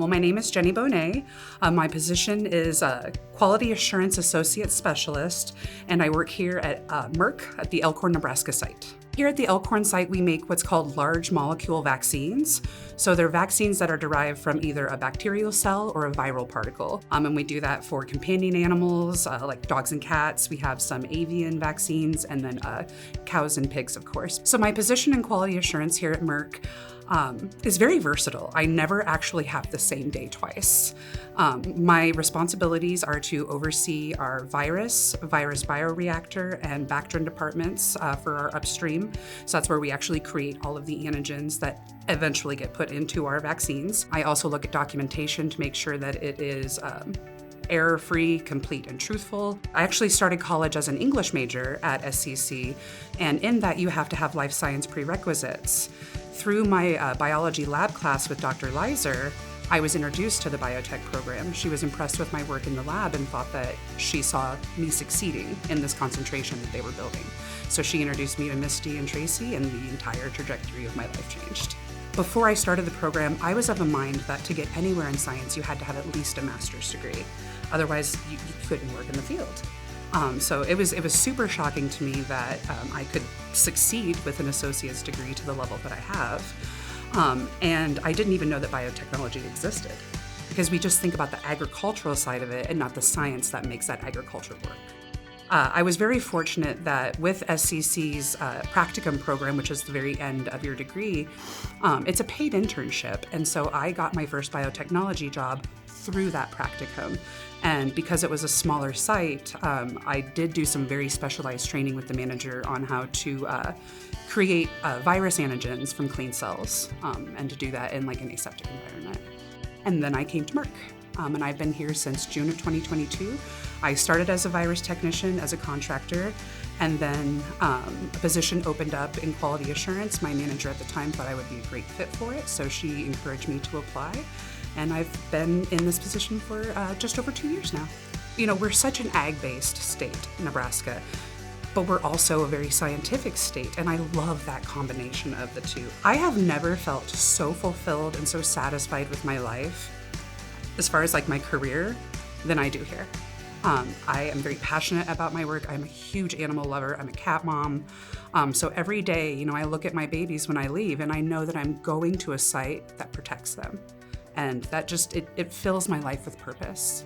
Well, my name is Jeannie Beaune. My position is a Quality Assurance Associate Specialist, and I work here at Merck at the Elkhorn, Nebraska site. Here at the Elkhorn site, we make what's called large molecule vaccines. So they're vaccines that are derived from either a bacterial cell or a viral particle. And we do that for companion animals, like dogs and cats. We have some avian vaccines, and then cows and pigs, of course. So my position in quality assurance here at Merck is very versatile. I never actually have the same day twice. My responsibilities are to oversee our virus bioreactor, and Bactrin departments for our upstream. So that's where we actually create all of the antigens that eventually get put into our vaccines. I also look at documentation to make sure that it is error-free, complete, and truthful. I actually started college as an English major at SCC, and in that you have to have life science prerequisites. Through my biology lab class with Dr. Leiser, I was introduced to the Biotech program. She was impressed with my work in the lab and thought that she saw me succeeding in this concentration that they were building. So she introduced me to Misty and Tracy, and the entire trajectory of my life changed. Before I started the program, I was of a mind that to get anywhere in science, you had to have at least a master's degree. Otherwise, you couldn't work in the field. So it was super shocking to me that I could succeed with an associate's degree to the level that I have. And I didn't even know that biotechnology existed, because we just think about the agricultural side of it and not the science that makes that agriculture work. I was very fortunate that with SCC's practicum program, which is the very end of your degree, it's a paid internship. And so I got my first biotechnology job through that practicum. And because it was a smaller site, I did do some very specialized training with the manager on how to create virus antigens from clean cells, and to do that in like an aseptic environment. And then I came to Merck. And I've been here since June of 2022. I started as a virus technician, as a contractor, and then a position opened up in quality assurance. My manager at the time thought I would be a great fit for it, so she encouraged me to apply. And I've been in this position for just over 2 years now. You know, we're such an ag-based state, Nebraska, but we're also a very scientific state, and I love that combination of the two. I have never felt so fulfilled and so satisfied with my life, as far as like my career, than I do here. I am very passionate about my work. I'm a huge animal lover. I'm a cat mom. So every day, you know, I look at my babies when I leave, and I know that I'm going to a site that protects them. And that just, it fills my life with purpose.